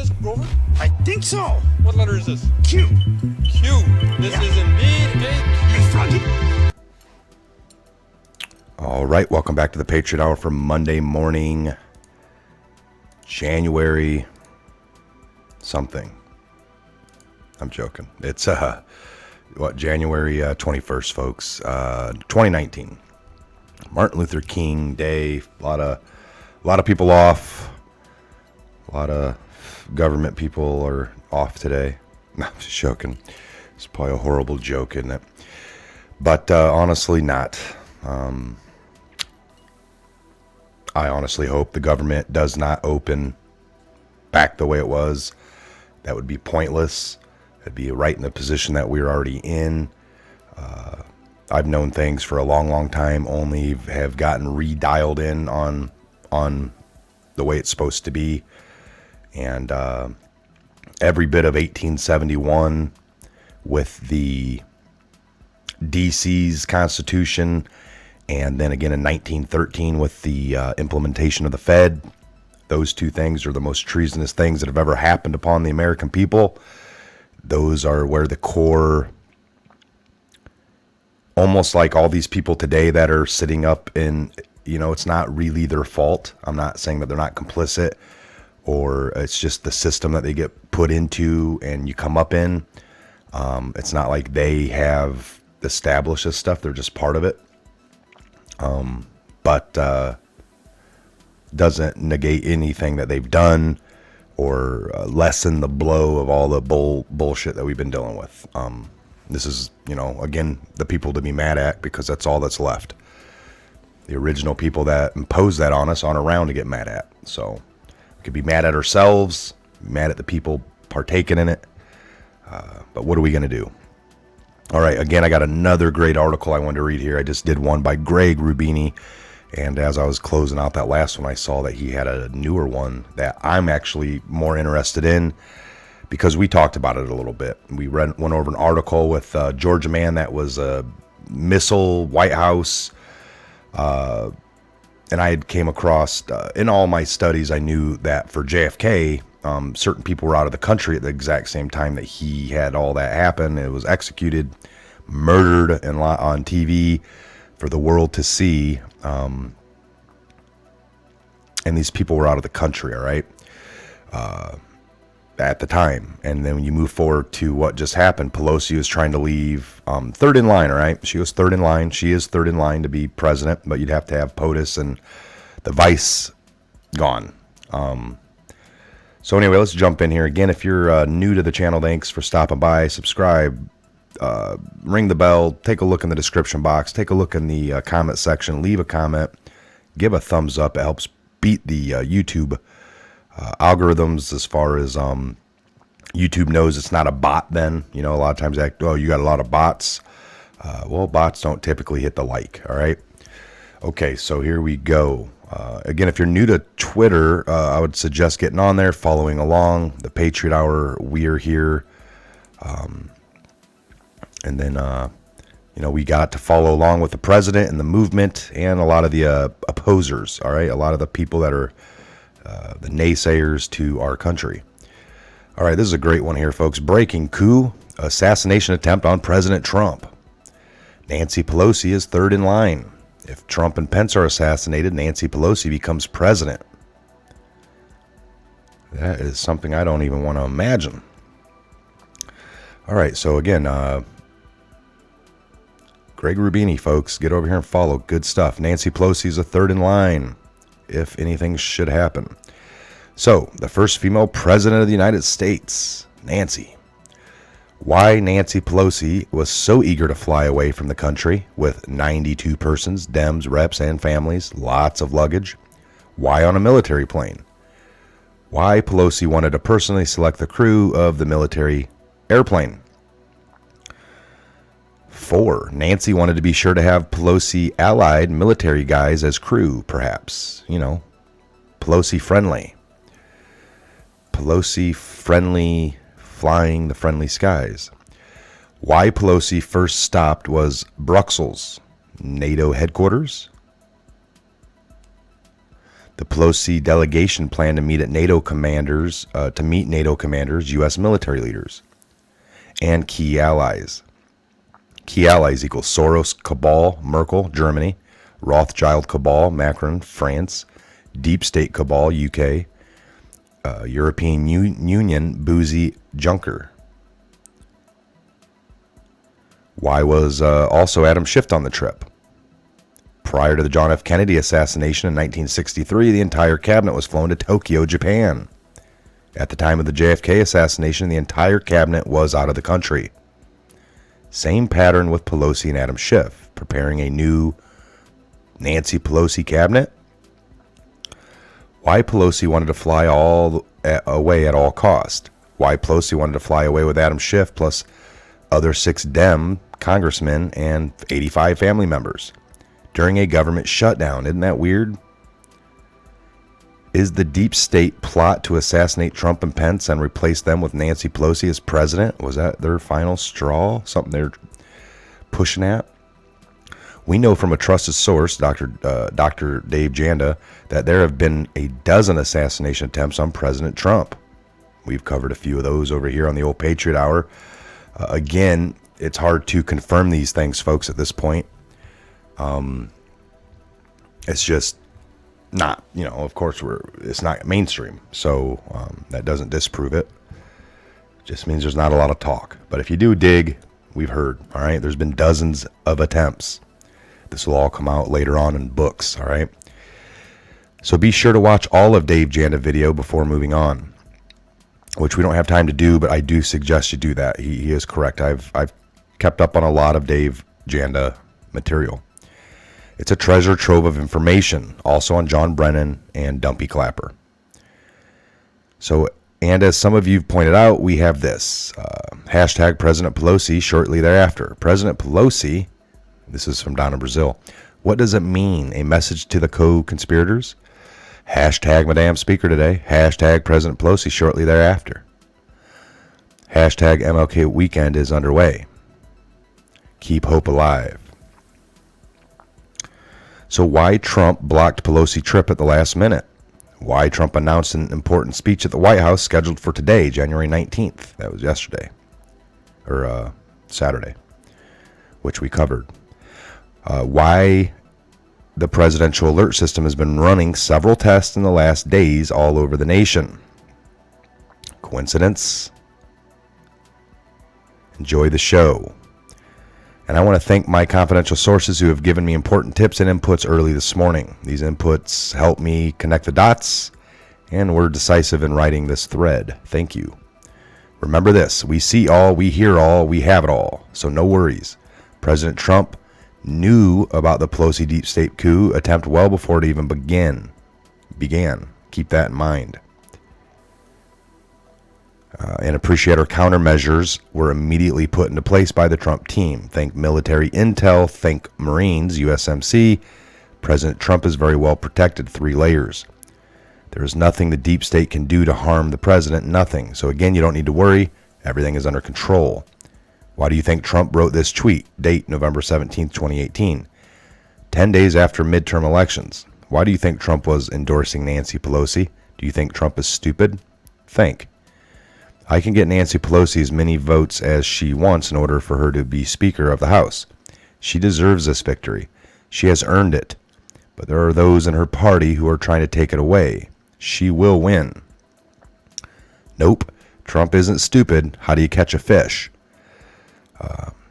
is, Grover? I think so. What letter is this? Q. Q. This is indeed a Q. All right, welcome back to the Patriot Hour for Monday morning, January something. I'm joking. It's January 21st, folks. 2019. Martin Luther King Day. A lot of people off. A lot of government people are off today. No, I'm just joking. It's probably a horrible joke, isn't it? But honestly, not. I honestly hope the government does not open back the way it was. That would be pointless. It'd be right in the position that we're already in. I've known things for a long, long time, only have gotten redialed in on the way it's supposed to be. And every bit of 1871 with the DC's Constitution, and then again in 1913 with the implementation of the Fed. Those two things are the most treasonous things that have ever happened upon the American people. Those are where the core, almost like all these people today that are sitting up in, it's not really their fault. I'm not saying that they're not complicit, or it's just the system that they get put into and you come up in. It's not like they have established this stuff. They're just part of it. But doesn't negate anything that they've done or lessen the blow of all the bullshit that we've been dealing with. This is, again, the people to be mad at, because that's all that's left. The original people that imposed that on us aren't around to get mad at. So we could be mad at ourselves, mad at the people partaking in it. But what are we going to do? All right, again, I got another great article I wanted to read here. I just did one by Rubini, and as I was closing out that last one, I saw that he had a newer one that I'm actually more interested in, because we talked about it a little bit. We went over an article with Georgia man that was a missile White House, and I had came across, in all my studies, I knew that for JFK, certain people were out of the country at the exact same time that he had all that happen. It was executed, murdered on TV for the world to see. And these people were out of the country, all right, at the time. And then when you move forward to what just happened, Pelosi was trying to leave third in line, all right? She was third in line. She is third in line to be president, but you'd have to have POTUS and the vice gone. So anyway, let's jump in here. Again, if you're new to the channel, thanks for stopping by. Subscribe, ring the bell, take a look in the description box, take a look in the comment section, leave a comment, give a thumbs up. It helps beat the YouTube algorithms, as far as YouTube knows it's not a bot then. A lot of times you got a lot of bots. Well, bots don't typically hit the like, all right? Okay, so here we go. Again, if you're new to Twitter, I would suggest getting on there, following along. The Patriot Hour, we're here. And then, we got to follow along with the president and the movement and a lot of the opposers, all right? A lot of the people that are the naysayers to our country. All right, this is a great one here, folks. Breaking: coup, assassination attempt on President Trump. Nancy Pelosi is third in line. If Trump and Pence are assassinated, Nancy Pelosi becomes president. That is something I don't even want to imagine. All right, so again, Rubini, folks, get over here and follow. Good stuff. Nancy Pelosi is a third in line if anything should happen. So, the first female president of the United States, Nancy. Why Nancy Pelosi was so eager to fly away from the country with 92 persons, Dems, reps, and families, lots of luggage. Why on a military plane? Why Pelosi wanted to personally select the crew of the military airplane. 4, Nancy wanted to be sure to have Pelosi allied military guys as crew, perhaps. Pelosi friendly. Pelosi friendly, flying the friendly skies. Why Pelosi first stopped was Brussels, NATO headquarters. The Pelosi delegation planned to meet NATO commanders, U.S. military leaders, and key allies. Key allies equals Soros cabal, Merkel, Germany, Rothschild cabal, Macron, France, Deep State cabal, UK, European Union, boozy Juncker. Why was also Adam Schiff on the trip? Prior to the John F. Kennedy assassination in 1963, the entire cabinet was flown to Tokyo, Japan. At the time of the JFK assassination, the entire cabinet was out of the country. Same pattern with Pelosi and Adam Schiff, preparing a new Nancy Pelosi cabinet. Why Pelosi wanted to fly away at all cost. Why Pelosi wanted to fly away with Adam Schiff plus other 6 Dem congressmen and 85 family members during a government shutdown. Isn't that weird? Is the deep state plot to assassinate Trump and Pence and replace them with Nancy Pelosi as president? Was that their final straw? Something they're pushing at? We know from a trusted source, Dr. Dave Janda, that there have been a dozen assassination attempts on President Trump. We've covered a few of those over here on the old Patriot Hour. Again, it's hard to confirm these things, folks, at this point. It's just not, of course, it's not mainstream. So that doesn't disprove it. Just means there's not a lot of talk. But if you do dig, we've heard, all right? There's been dozens of attempts. This will all come out later on in books, all right? So be sure to watch all of Dave Janda's video before moving on, which we don't have time to do, but I do suggest you do that. He is correct. I've kept up on a lot of Dave Janda material. It's a treasure trove of information, also on John Brennan and Dumpy Clapper. So, and as some of you pointed out, we have this, hashtag President Pelosi shortly thereafter. President Pelosi, this is from Donna Brazil. What does it mean? A message to the co-conspirators? Hashtag Madam Speaker today. Hashtag President Pelosi shortly thereafter. Hashtag MLK weekend is underway. Keep hope alive. So why Trump blocked Pelosi trip at the last minute? Why Trump announced an important speech at the White House scheduled for today, January 19th. That was yesterday. Or Saturday, which we covered. Why the presidential alert system has been running several tests in the last days all over the nation. Coincidence? Enjoy the show. And I want to thank my confidential sources who have given me important tips and inputs early this morning. These inputs help me connect the dots and were decisive in writing this thread. Thank you. Remember this, we see all, we hear all, we have it all. So no worries. President Trump knew about the Pelosi deep state coup attempt well before it even began. Keep that in mind. And appreciator countermeasures were immediately put into place by the Trump team. Think military intel, think Marines, USMC. President Trump is very well protected, 3 layers. There is nothing the deep state can do to harm the president, nothing. So again, you don't need to worry. Everything is under control. Why do you think Trump wrote this tweet? Date November 17th, 2018. 10 days after midterm elections. Why do you think Trump was endorsing Nancy Pelosi? Do you think Trump is stupid? Think. I can get Nancy Pelosi as many votes as she wants in order for her to be Speaker of the House. She deserves this victory. She has earned it. But there are those in her party who are trying to take it away. She will win. Nope. Trump isn't stupid. How do you catch a fish?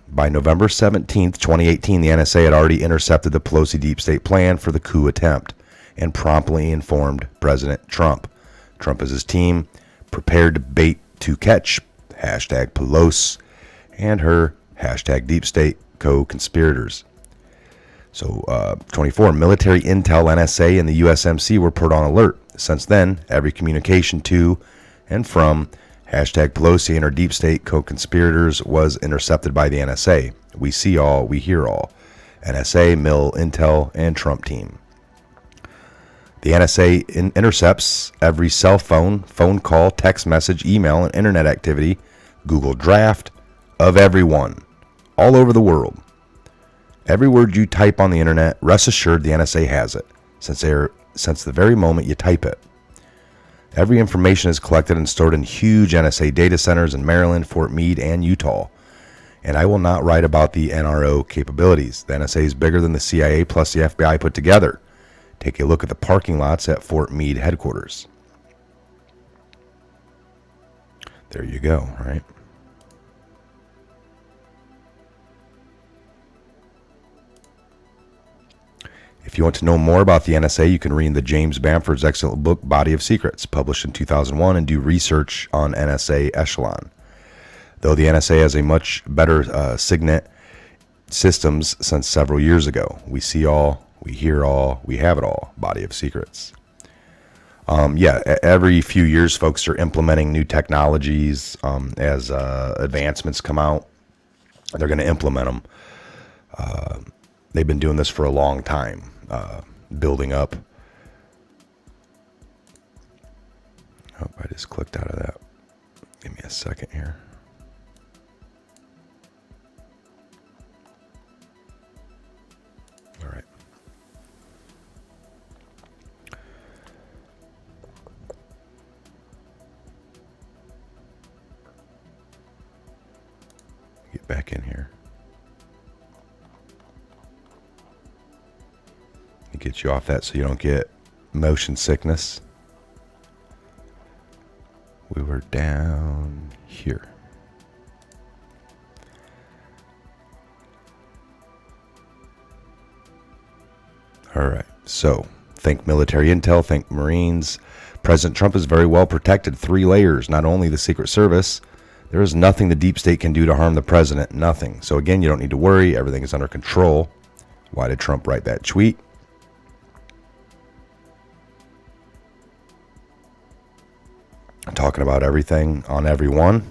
By November 17th, 2018, the NSA had already intercepted the Pelosi deep state plan for the coup attempt and promptly informed President Trump. Trump and his team prepared to bait to catch hashtag Pelosi and her hashtag deep state co-conspirators. So 24, military intel, NSA, and the USMC were put on alert. Since then, every communication to and from hashtag Pelosi and her deep state co-conspirators was intercepted by the NSA. We see all, we hear all. NSA, Mill, Intel, and Trump team. The NSA intercepts every cell phone, phone call, text message, email, and internet activity, Google Draft, of everyone, all over the world. Every word you type on the internet, rest assured the NSA has it. since the very moment you type it. Every information is collected and stored in huge NSA data centers in Maryland, Fort Meade, and Utah. And I will not write about the NRO capabilities. The NSA is bigger than the CIA plus the FBI put together. Take a look at the parking lots at Fort Meade headquarters. There you go, right? If you want to know more about the NSA, you can read the James Bamford's excellent book, Body of Secrets, published in 2001, and do research on NSA Echelon. Though the NSA has a much better signet systems since several years ago. We see all, we hear all, we have it all. Body of Secrets. Every few years, folks are implementing new technologies as advancements come out. They're going to implement them. They've been doing this for a long time, building up. Oh, I just clicked out of that. Give me a second here. All right. Get back in here. Get you off that so you don't get motion sickness. We were down here. All right. So think military intel, think Marines. President Trump is very well protected. 3 layers, not only the Secret Service. There is nothing the deep state can do to harm the president. Nothing. So again, you don't need to worry. Everything is under control. Why did Trump write that tweet? Talking about everything on everyone.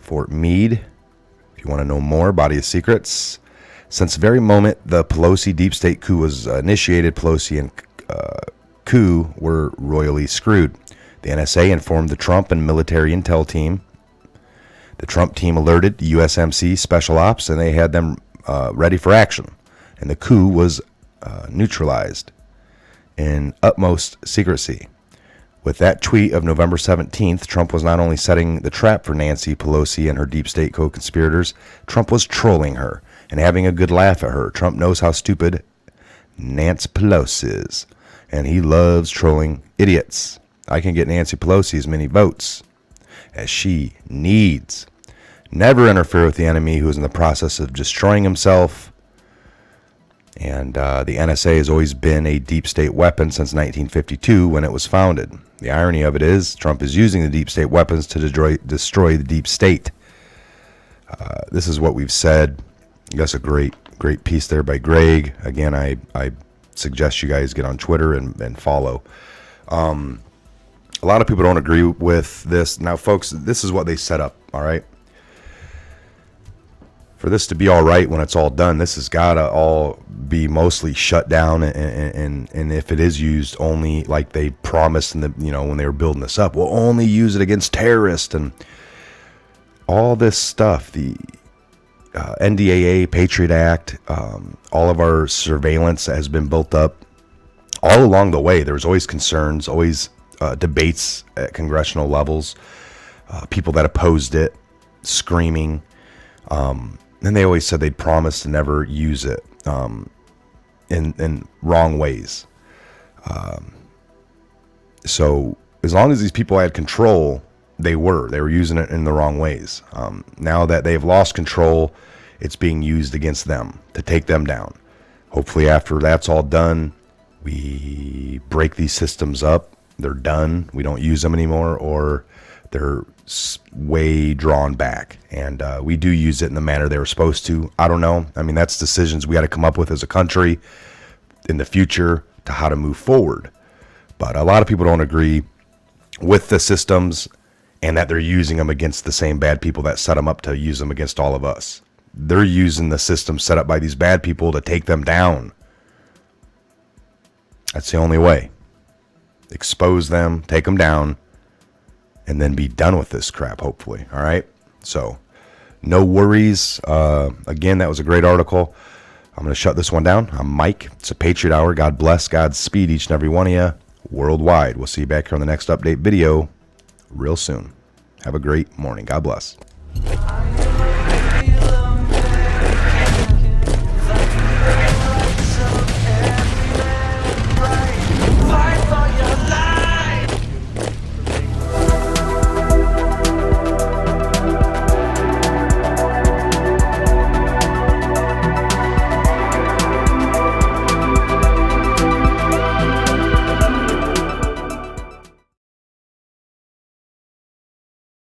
Fort Meade, if you want to know more, Body of Secrets. Since the very moment the Pelosi deep state coup was initiated, Pelosi and Coup were royally screwed. The NSA informed the Trump and military intel team. The Trump team alerted the USMC Special Ops, and they had them ready for action. And the coup was neutralized in utmost secrecy. With that tweet of November 17th, Trump was not only setting the trap for Nancy Pelosi and her deep state co-conspirators, Trump was trolling her and having a good laugh at her. Trump knows how stupid Nancy Pelosi is, and he loves trolling idiots. I can get Nancy Pelosi as many votes as she needs. Never interfere with the enemy who is in the process of destroying himself. And the NSA has always been a deep state weapon since 1952 when it was founded. The irony of it is Trump is using the deep state weapons to destroy the deep state. This is what we've said. That's a great piece there by Greg. Again, I suggest you guys get on Twitter and follow. A lot of people don't agree with this. Now, folks, this is what they set up, all right? For this to be all right when it's all done, this has got to all be mostly shut down, and if it is used only like they promised in the, when they were building this up, we'll only use it against terrorists and all this stuff. The NDAA, Patriot Act, all of our surveillance has been built up all along the way. There was always concerns, always debates at congressional levels, people that opposed it, screaming. And they always said they'd promise to never use it in wrong ways. So as long as these people had control, they were using it in the wrong ways. Now that they've lost control, it's being used against them to take them down. Hopefully after that's all done, we break these systems up. They're done. We don't use them anymore, or they're way drawn back, and we do use it in the manner they were supposed to. I don't know. I mean, that's decisions we got to come up with as a country in the future to how to move forward. But a lot of people don't agree with the systems and that they're using them against the same bad people that set them up to use them against all of us. They're using the system set up by these bad people to take them down. That's the only way. Expose them, take them down, and then be done with this crap, hopefully. All right? So, no worries. Again, that was a great article. I'm going to shut this one down. I'm Mike. It's a Patriot Hour. God bless. Godspeed each and every one of you worldwide. We'll see you back here on the next update video real soon. Have a great morning. God bless.